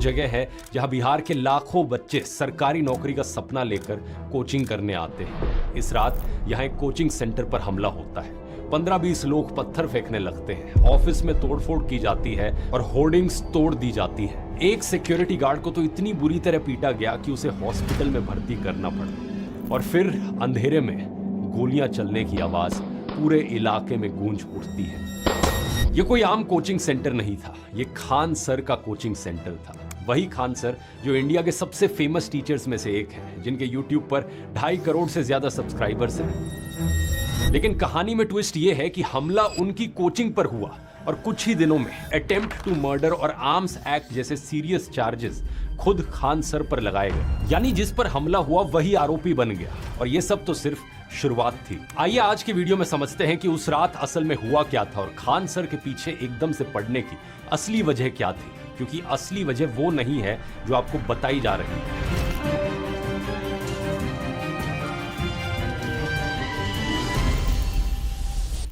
जगह है जहां बिहार के लाखों बच्चे सरकारी नौकरी का सपना लेकर कोचिंग करने आते हैं। इस रात यहां एक कोचिंग सेंटर पर हमला होता है। 15-20 लोग पत्थर फेंकने लगते हैं, ऑफिस में तोड़फोड़ की जाती है और होर्डिंग्स तोड़ दी जाती है। एक सिक्योरिटी गार्ड को तो इतनी बुरी तरह पीटा गया कि उसे हॉस्पिटल में भर्ती करना पड़ा। और फिर अंधेरे में गोलियां चलने की आवाज पूरे इलाके में गूंज उठती है। ये कोई आम कोचिंग सेंटर नहीं था, ये खान सर का कोचिंग सेंटर था। वही खान सर जो इंडिया के सबसे फेमस टीचर्स में से एक हैं, जिनके यूट्यूब पर 2.5 करोड़ से ज्यादा सब्सक्राइबर्स हैं। लेकिन कहानी में ट्विस्ट ये है कि हमला उनकी कोचिंग पर हुआ और कुछ ही दिनों में अटेम्प्ट टू मर्डर और आर्म्स एक्ट जैसे सीरियस चार्जेस खुद खान सर पर लगाए गए। यानी जिस पर हमला हुआ वही आरोपी बन गया। और ये सब तो सिर्फ शुरुआत थी। आइए आज के वीडियो में समझते हैं कि उस रात असल में हुआ क्या था और खान सर के पीछे एकदम से पड़ने की असली वजह क्या थी, क्योंकि असली वजह वो नहीं है जो आपको बताई जा रही है।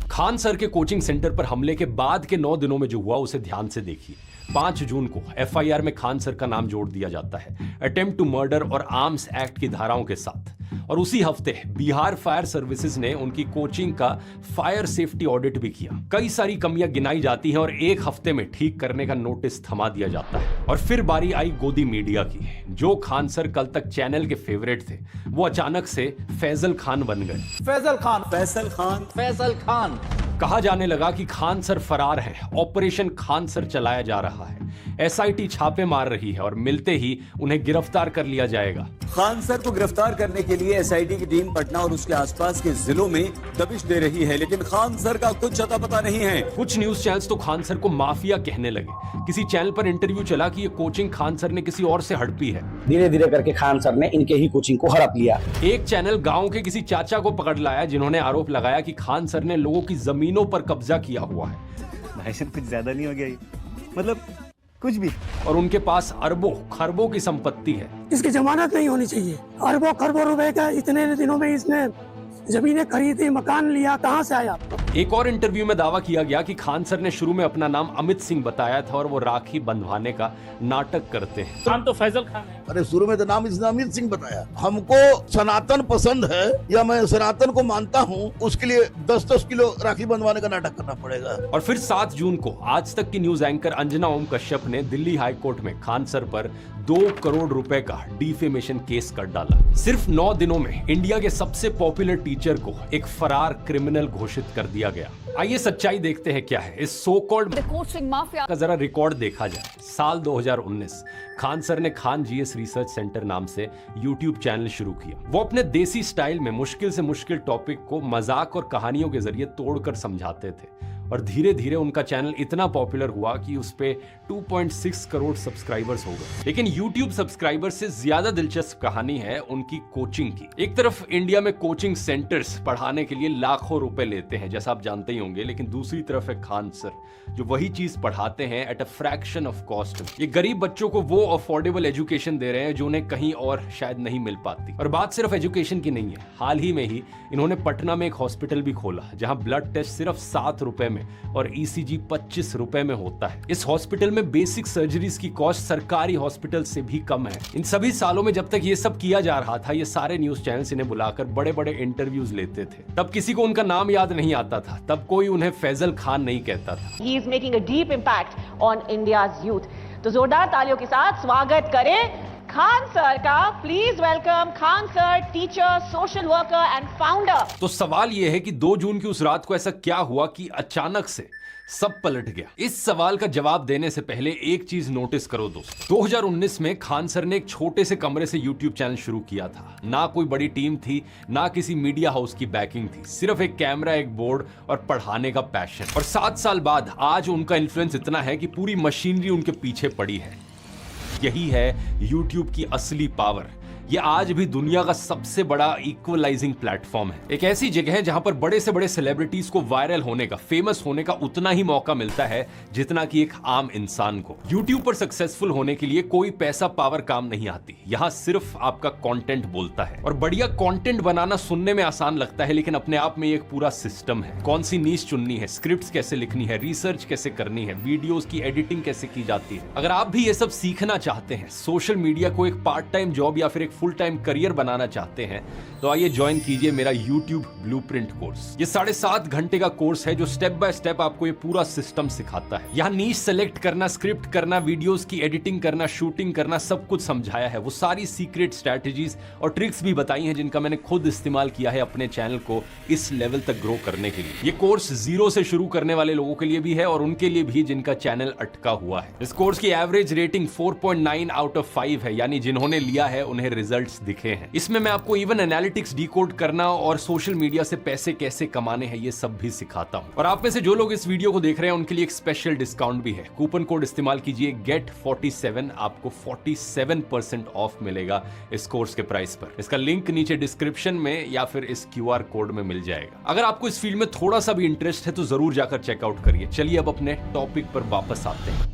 खान सर के कोचिंग सेंटर पर हमले के बाद के 9 दिनों में जो हुआ उसे ध्यान से देखिए। 5 जून को एफआईआर में खान सर का नाम जोड़ दिया जाता है, अटेम्प्ट टू मर्डर और आर्म्स एक्ट की धाराओं के साथ। और उसी हफ्ते बिहार फायर सर्विसेज ने उनकी कोचिंग का फायर सेफ्टी ऑडिट भी किया। कई सारी कमियां गिनाई जाती हैं और एक हफ्ते में ठीक करने का नोटिस थमा दिया जाता है। और फिर बारी आई गोदी मीडिया की। जो खान सर कल तक चैनल के फेवरेट थे, वो अचानक से फैजल खान बन गए। फैजल खान, फैजल खान, फैजल खान। कहा जाने लगा कि खान सर फरार है, ऑपरेशन खान सर चलाया जा रहा है, एसआईटी छापे मार रही है और मिलते ही उन्हें गिरफ्तार कर लिया जाएगा। खान सर को गिरफ्तार करने के लिए एसआईटी की टीम पटना और उसके आसपास के जिलों में दबिश दे रही है, लेकिन खान सर का कुछ अता पता नहीं है। कुछ न्यूज चैनल्स तो खान सर को माफिया कहने लगे। किसी चैनल पर इंटरव्यू चला कि ये कोचिंग खान सर ने किसी और से हड़पी है। धीरे धीरे करके खान सर ने इनके ही कोचिंग को हड़प लिया। एक चैनल गांव के किसी चाचा को पकड़ लाया जिन्होंने आरोप लगाया कि खान सर ने लोगों की जमीनों पर कब्जा किया हुआ है। भाई साहब कुछ ज्यादा नहीं हो गया ये? मतलब कुछ भी। और उनके पास अरबों खरबों की संपत्ति है। इसकी जमानत नहीं होनी चाहिए। अरबों खरबों रुपए का इतने दिनों में इसने जमीनें खरीदी, मकान लिया, कहां से आया? एक और इंटरव्यू में दावा किया गया कि खान सर ने शुरू में अपना नाम अमित सिंह बताया था और वो राखी बंधवाने का नाटक करते हैं। नाम तो फैजल खान है। अरे शुरू में तो नाम इसने अमित सिंह बताया। हमको सनातन पसंद है या मैं सनातन को मानता हूँ, उसके लिए 10-10 किलो राखी बंधवाने का नाटक करना पड़ेगा। और फिर 7 जून को आज तक की न्यूज एंकर अंजना ओम कश्यप ने दिल्ली हाई कोर्ट में खान सर पर 2 करोड़ रुपए का डिफेमेशन केस कर डाला। सिर्फ 9 दिनों में इंडिया के सबसे पॉपुलर टीचर को एक फरार क्रिमिनल घोषित कर दिया गया। आइए सच्चाई देखते हैं क्या है इस सो कॉल्ड कोचिंग माफिया का जरा रिकॉर्ड देखा जाए। साल 2019 खान सर ने खान जीएस रिसर्च सेंटर नाम से यूट्यूब चैनल शुरू किया। वो अपने देसी स्टाइल में मुश्किल से मुश्किल टॉपिक को मजाक और कहानियों के जरिए तोड़कर समझाते थे। और धीरे धीरे उनका चैनल इतना पॉपुलर हुआ कि उस पे 2.6 करोड़ सब्सक्राइबर्स हो गए। लेकिन YouTube सब्सक्राइबर्स से ज्यादा दिलचस्प कहानी है उनकी कोचिंग की। एक तरफ इंडिया में कोचिंग सेंटर्स पढ़ाने के लिए लाखों रुपए लेते हैं, जैसा आप जानते ही होंगे, लेकिन दूसरी तरफ है खान सर जो वही चीज पढ़ाते हैं at a fraction of cost. ये गरीब बच्चों को वो अफोर्डेबल एजुकेशन दे रहे हैं जो उन्हें कहीं और शायद नहीं मिल पाती। और बात सिर्फ एजुकेशन की नहीं है, हाल ही में ही इन्होंने पटना में एक हॉस्पिटल भी खोला जहां ब्लड टेस्ट सिर्फ 7 रुपए में और ईसीजी 25 रुपए में होता है। इस हॉस्पिटल में बेसिक सर्जरीज की कॉस्ट सरकारी हॉस्पिटल से भी कम है। इन सभी सालों में जब तक ये सब किया जा रहा था, ये सारे न्यूज चैनल्स इन्हें बुलाकर बड़े बड़े इंटरव्यूज लेते थे। तब किसी को उनका नाम याद नहीं आता था, तब कोई उन्हें फैजल खान नहीं कहता था। He is making a deep impact on India's youth. तो जोरदार तालियों के साथ स्वागत करें खान सर का। Please welcome Khan sir, teacher, social worker and founder. तो सवाल यह है कि 2 जून की उस रात को ऐसा क्या हुआ कि अचानक से सब पलट गया? इस सवाल का जवाब देने से पहले एक चीज नोटिस करो दोस्तों। 2019 में खान सर ने एक छोटे से कमरे से YouTube चैनल शुरू किया था। ना कोई बड़ी टीम थी, ना किसी मीडिया हाउस की बैकिंग थी, सिर्फ एक कैमरा, एक बोर्ड और पढ़ाने का पैशन। और 7 साल बाद आज उनका इन्फ्लुएंस इतना है कि पूरी मशीनरी उनके पीछे पड़ी है। यही है YouTube की असली पावर। ये आज भी दुनिया का सबसे बड़ा इक्वलाइजिंग प्लेटफॉर्म है। एक ऐसी जगह है जहां पर बड़े से बड़े सेलिब्रिटीज को वायरल होने का, फेमस होने का उतना ही मौका मिलता है जितना कि एक आम इंसान को। YouTube पर सक्सेसफुल होने के लिए कोई पैसा पावर काम नहीं आती, यहां सिर्फ आपका कंटेंट बोलता है। और बढ़िया कंटेंट बनाना सुनने में आसान लगता है, लेकिन अपने आप में एक पूरा सिस्टम है। कौन सी नीश चुननी है, स्क्रिप्ट्स कैसे लिखनी है, रिसर्च कैसे करनी है, वीडियोस की एडिटिंग कैसे की जाती है। अगर आप भी ये सब सीखना चाहते हैं, सोशल मीडिया को एक पार्ट टाइम जॉब या फिर एक फुल टाइम करियर बनाना चाहते हैं, तो आइए ज्वाइन कीजिए मेरा YouTube ब्लूप्रिंट कोर्स। ये 7.5 घंटे का कोर्स है जो स्टेप बाय स्टेप आपको ये पूरा सिस्टम सिखाता है। यहाँ नीश सेलेक्ट करना, स्क्रिप्ट करना, वीडियोस की एडिटिंग करना, शूटिंग करना, सब कुछ समझाया है। वो सारी सीक्रेट स्ट्रैटेजीज और ट्रिक्स भी बताई हैं जिनका मैंने खुद इस्तेमाल किया है अपने चैनल को इस लेवल तक ग्रो करने के लिए। ये कोर्स 0 से शुरू करने वाले लोगों के लिए भी है और उनके लिए भी जिनका चैनल अटका हुआ है। इस कोर्स की एवरेज रेटिंग 4.9 आउट ऑफ 5 है, यानी जिन्होंने लिया है उन्हें रिजल्ट्स दिखे हैं। इसमें मैं आपको इवन एनालिटिक्स डिकोड करना और सोशल मीडिया से पैसे कैसे कमाने हैं ये सब भी सिखाता हूं। और आप में से जो लोग इस वीडियो को देख रहे हैं उनके लिए एक स्पेशल डिस्काउंट भी है। कूपन कोड इस्तेमाल कीजिए GET47, आपको 47% ऑफ मिलेगा इस कोर्स के प्राइस पर। इसका लिंक नीचे डिस्क्रिप्शन में या फिर इस QR कोड में मिल जाएगा। अगर आपको इस फील्ड में थोड़ा सा भी इंटरेस्ट है तो जरूर जाकर चेकआउट करिए। चलिए अब अपने टॉपिक पर वापस आते हैं।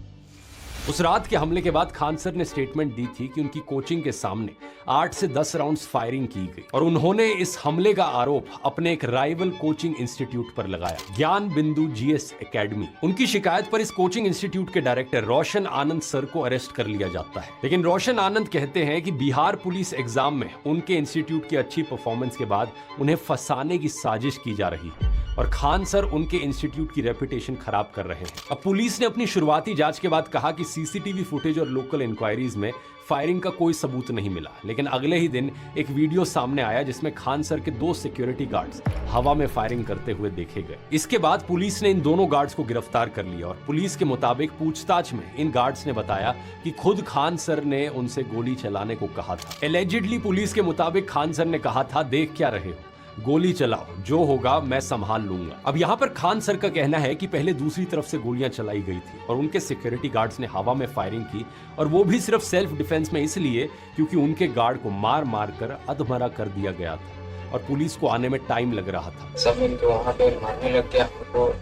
उस रात के हमले के बाद खान सर ने स्टेटमेंट दी थी कि उनकी कोचिंग के सामने 8 से 10 राउंड्स फायरिंग की गई और उन्होंने इस हमले का आरोप अपने एक राइवल कोचिंग इंस्टीट्यूट पर लगाया, ज्ञान बिंदु GS एकेडमी। उनकी शिकायत पर इस कोचिंग इंस्टीट्यूट के डायरेक्टर रोशन आनंद सर को अरेस्ट कर लिया जाता है। लेकिन रोशन आनंद कहते हैं कि बिहार पुलिस एग्जाम में उनके इंस्टीट्यूट की अच्छी परफॉर्मेंस के बाद उन्हें फंसाने की साजिश की जा रही है और खान सर उनके इंस्टीट्यूट की रेपुटेशन खराब कर रहे हैं। अब पुलिस ने अपनी शुरुआती जांच के बाद कहा कि CCTV फुटेज और लोकल इंक्वायरीज में फायरिंग का कोई सबूत नहीं मिला। लेकिन अगले ही दिन एक वीडियो सामने आया जिसमें खान सर के 2 सिक्योरिटी गार्ड्स हवा में फायरिंग करते हुए देखे गए। इसके बाद पुलिस ने इन दोनों गार्ड्स को गिरफ्तार कर लिया और पुलिस के मुताबिक पूछताछ में इन गार्ड्स ने बताया कि खुद खान सर ने उनसे गोली चलाने को कहा था। एलिजिडली पुलिस के मुताबिक खान सर ने कहा था, देख क्या रहे हो, गोली चलाओ, जो होगा मैं संभाल लूंगा। अब यहाँ पर खान सर का कहना है कि पहले दूसरी तरफ से गोलियां चलाई गई थी और उनके सिक्योरिटी गार्ड्स ने हवा में फायरिंग की और वो भी सिर्फ सेल्फ डिफेंस में, इसलिए क्योंकि उनके गार्ड को मार मार कर अधमरा कर दिया गया था और पुलिस को आने में टाइम लग रहा था। सब मिलकर वहाँ पे मारने लग गया, हमको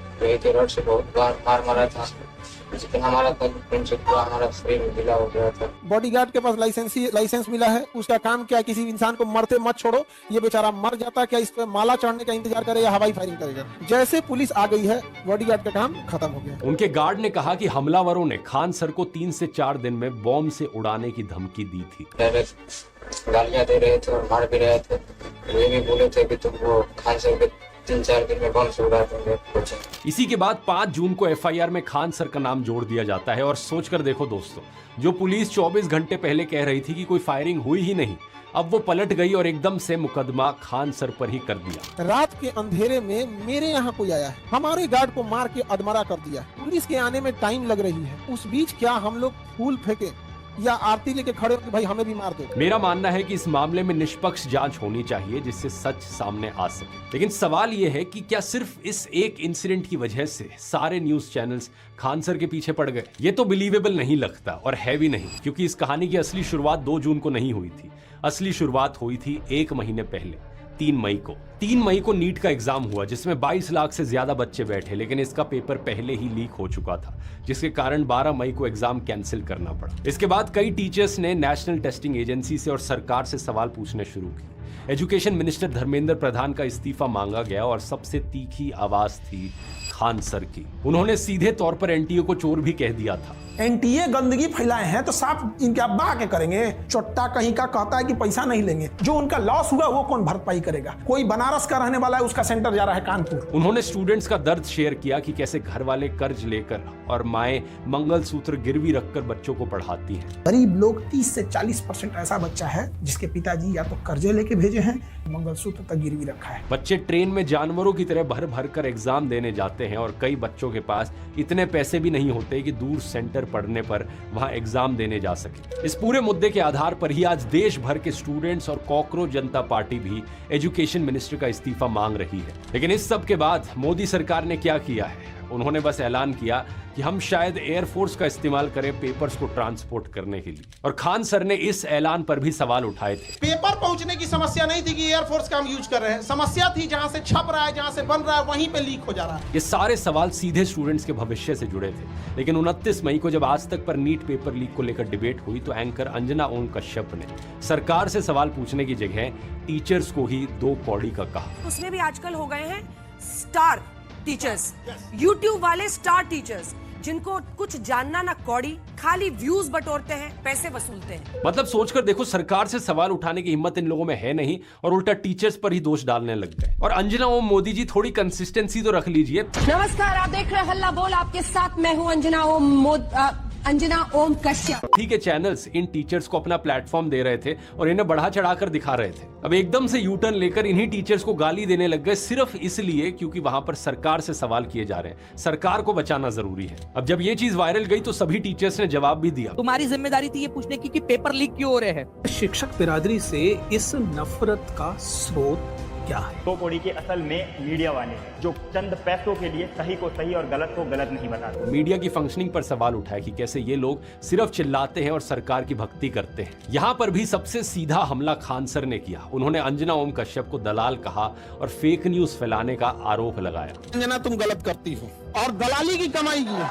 रॉड से बहुत बार मार मारा था, जितना हमारा हमारा शरीर ढीला हो गया था। बॉडीगार्ड के पास लाइसेंस मिला है, उसका काम क्या है, किसी इंसान को मरते मत छोड़ो, ये बेचारा मर जाता क्या इस पे माला चढ़ने का इंतजार करे या हवाई फायरिंग करेगा। जैसे पुलिस आ गई है बॉडीगार्ड का काम खत्म हो गया। उनके गार्ड ने कहा कि हमलावरों ने खान सर को 3 से 4 दिन में बॉम्ब से उड़ाने की धमकी दी थी। गालियां दे रहे थे और मार भी रहे थे। ये भी बोले थे कि तुम वो खान सर के 3-4 दिन में बम से उड़ा देंगे। इसी के बाद 5 जून को FIR में खान सर का नाम जोड़ दिया जाता है और सोचकर देखो दोस्तों, जो पुलिस 24 घंटे पहले कह रही थी कि कोई फायरिंग हुई ही नहीं, अब वो पलट गई और एकदम से मुकदमा खान सर पर ही कर दिया। रात के अंधेरे में मेरे यहाँ कोई आया है, हमारे गार्ड को मार के अधमरा कर दिया। पुलिस के आने में टाइम लग रही है, उस बीच क्या हम लोग फूल फेंके या आरती लेके खड़े हो कि भाई हमें भी मार दो। मेरा मानना है कि इस मामले में निष्पक्ष जांच होनी चाहिए जिससे सच सामने आ सके। लेकिन सवाल यह है कि क्या सिर्फ इस एक इंसिडेंट की वजह से सारे न्यूज चैनल्स खान सर के पीछे पड़ गए? ये तो बिलीवेबल नहीं लगता और है भी नहीं, क्योंकि इस कहानी की असली शुरुआत 2 जून को नहीं हुई थी। असली शुरुआत हुई थी 1 महीने पहले, 3 मई को। 3 मई को नीट का एग्जाम हुआ जिसमें 22 लाख से ज्यादा बच्चे बैठे, लेकिन इसका पेपर पहले ही लीक हो चुका था, जिसके कारण 12 मई को एग्जाम कैंसिल करना पड़ा। इसके बाद कई टीचर्स ने नेशनल टेस्टिंग एजेंसी से और सरकार से सवाल पूछने शुरू किए। एजुकेशन मिनिस्टर धर्मेंद्र प्रधान का इस्तीफा मांगा गया और सबसे तीखी आवाज थी खान सर की। उन्होंने सीधे तौर पर NTA को चोर भी कह दिया था। NTA गंदगी फैलाए हैं तो साफ इनके अब्बा के करेंगे। चोट्टा कहीं का कहता है कि पैसा नहीं लेंगे, जो उनका लॉस हुआ वो कौन भरपाई करेगा? कोई बनारस का रहने वाला है, उसका सेंटर जा रहा है कानपुर। उन्होंने स्टूडेंट्स का दर्द शेयर किया कि कैसे घर वाले कर्ज लेकर और माएं मंगलसूत्र गिरवी रखकर बच्चों को पढ़ाती हैं। गरीब लोग 30 से 40% ऐसा बच्चा है जिसके पिताजी या तो कर्जे लेके भेजे हैं मंगलसूत्र तक गिरवी रखा है। बच्चे ट्रेन में जानवरों की तरह भर भर कर एग्जाम देने जाते हैं और कई बच्चों के पास इतने पैसे भी नहीं होते कि दूर सेंटर पढ़ने पर वहां एग्जाम देने जा सके। इस पूरे मुद्दे के आधार पर ही आज देश भर के स्टूडेंट्स और कॉकरोच जनता पार्टी भी एजुकेशन मिनिस्टर का इस्तीफा मांग रही है। लेकिन इस सब के बाद मोदी सरकार ने क्या किया है? उन्होंने बस ऐलान किया कि हम शायद एयरफोर्स का इस्तेमाल करें पेपर्स को ट्रांसपोर्ट करने के लिए। और खान सर ने इस ऐलान पर भी सवाल उठाए थे। पेपर पहुंचने की समस्या नहीं थी कि एयरफोर्स का हम यूज कर रहे हैं, समस्या थी जहां से छप रहा है, जहां से बन रहा है, वहीं पे लीक हो जा रहा है। ये सारे सवाल सीधे स्टूडेंट्स के भविष्य से जुड़े थे। लेकिन 29 मई को जब आज तक पर नीट पेपर लीक को लेकर डिबेट हुई तो एंकर अंजना ओम कश्यप ने सरकार से सवाल पूछने की जगह टीचर्स को ही 2 कौड़ी का कहा। उसमें भी आजकल हो गए हैं स्टार टीचर्स, यूट्यूब वाले स्टार टीचर्स, जिनको कुछ जानना ना कौड़ी, खाली व्यूज बटोरते हैं, पैसे वसूलते हैं। मतलब सोचकर देखो, सरकार से सवाल उठाने की हिम्मत इन लोगों में है नहीं और उल्टा टीचर्स पर ही दोष डालने लग गए। और अंजना ओम मोदी जी, थोड़ी कंसिस्टेंसी तो रख लीजिए। नमस्कार, आप देख रहे हैं हल्ला बोल, आपके साथ मैं हूं अंजना ओम कश्यप। ठीक है, चैनल्स इन टीचर्स को अपना प्लेटफॉर्म दे रहे थे और इन्हें बढ़ा चढ़ाकर दिखा रहे थे। अब एकदम से यूटर्न लेकर इन्हीं टीचर्स को गाली देने लग गए सिर्फ इसलिए क्योंकि वहां पर सरकार से सवाल किए जा रहे हैं। सरकार को बचाना जरूरी है। अब जब ये चीज वायरल गई तो सभी टीचर्स ने जवाब भी दिया। तुम्हारी जिम्मेदारी थी ये पूछने की कि पेपर लीक क्यों हो रहे हैं। शिक्षक बिरादरी से इस नफरत का स्रोत क्या है? 2 कौड़ी के असल में मीडिया वाले हैं, जो चंद पैसों के लिए सही को सही और गलत को गलत नहीं बताते। मीडिया की फंक्शनिंग पर सवाल उठाया कि कैसे ये लोग सिर्फ चिल्लाते हैं और सरकार की भक्ति करते हैं। यहाँ पर भी सबसे सीधा हमला खान सर ने किया। उन्होंने अंजना ओम कश्यप को दलाल कहा और फेक न्यूज फैलाने का आरोप लगाया। अंजना, तुम गलत करती हो और दलाली की कमाई की।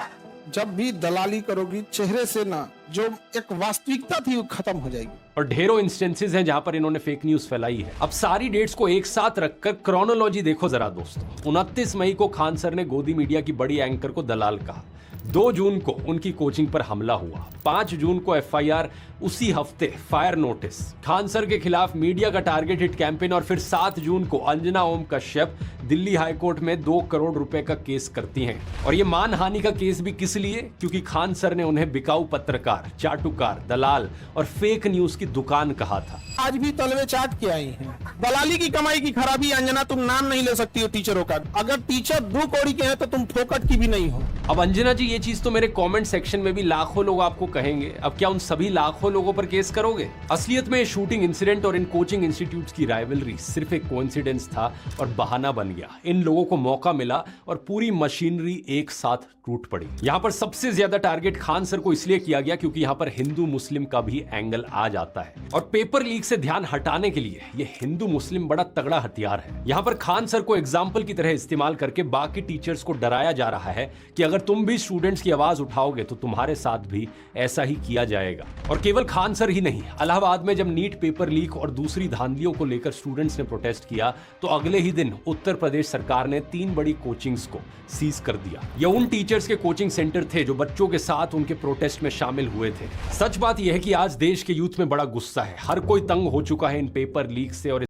जब भी दलाली करोगी, चेहरे से ना जो एक वास्तविकता थी वो खत्म हो जाएगी। और ढेरों इंस्टेंसेस हैं जहां पर इन्होंने फेक न्यूज फैलाई है। अब सारी डेट्स को एक साथ रखकर क्रोनोलॉजी देखो जरा दोस्तों। 29 मई को खान सर ने गोदी मीडिया की बड़ी एंकर को दलाल कहा। 2 जून को उनकी कोचिंग पर हमला हुआ। 5 जून को एफआईआर, उसी हफ्ते फायर नोटिस, खान सर के खिलाफ मीडिया का टारगेट हिट कैंपेन और फिर 7 जून को अंजना ओम कश्यप दिल्ली हाईकोर्ट में 2 करोड़ रुपए का केस करती हैं। और ये मानहानि का केस भी किस लिए? क्योंकि खान सर ने उन्हें बिकाऊ पत्रकार, चाटुकार, दलाल और फेक न्यूज की दुकान कहा था। आज भी तलवे चाट के आई हैं। दलाली की कमाई की खराबी। अंजना, तुम नाम नहीं ले सकती हो टीचरों का। अगर टीचर 2 कौड़ी के हैं तो तुम फोकट की भी नहीं हो। अब अंजना जी, ये चीज तो मेरे कमेंट सेक्शन में भी लाखों लोग आपको कहेंगे। अब क्या उन सभी लाखों लोगों पर केस करोगे? असलियत में ये शूटिंग इंसिडेंट और इन कोचिंग इंस्टीट्यूट्स की राइवलरी सिर्फ एक कोइंसिडेंस था और बहाना बन गया। इन लोगों को मौका मिला और पूरी मशीनरी एक साथ टूट पड़ी। यहाँ पर सबसे ज्यादा टारगेट खान सर को इसलिए किया गया क्योंकि यहाँ पर हिंदू मुस्लिम का भी एंगल आ जाता है। और पेपर लीक से ध्यान हटाने के लिए ये हिंदू मुस्लिम बड़ा तगड़ा हथियार है। यहाँ पर खान सर को एग्जाम्पल की तरह इस्तेमाल करके बाकी टीचर्स को डराया जा रहा है कि अगर तुम भी स्टूडेंट्स की आवाज उठाओगे तो तुम्हारे साथ भी ऐसा ही किया जाएगा। और केवल खान सर ही नहीं, इलाहाबाद में जब नीट पेपर लीक और दूसरी धांधलियों को लेकर स्टूडेंट्स ने प्रोटेस्ट किया तो अगले ही दिन उत्तर प्रदेश सरकार ने 3 बड़ी कोचिंग्स को सीज कर दिया। ये उन टीचर्स के कोचिंग सेंटर थे जो बच्चों के साथ उनके प्रोटेस्ट में शामिल हुए थे। सच बात यह है कि आज देश के यूथ में बड़ा गुस्सा है। हर कोई तंग हो चुका है इन पेपर लीक से और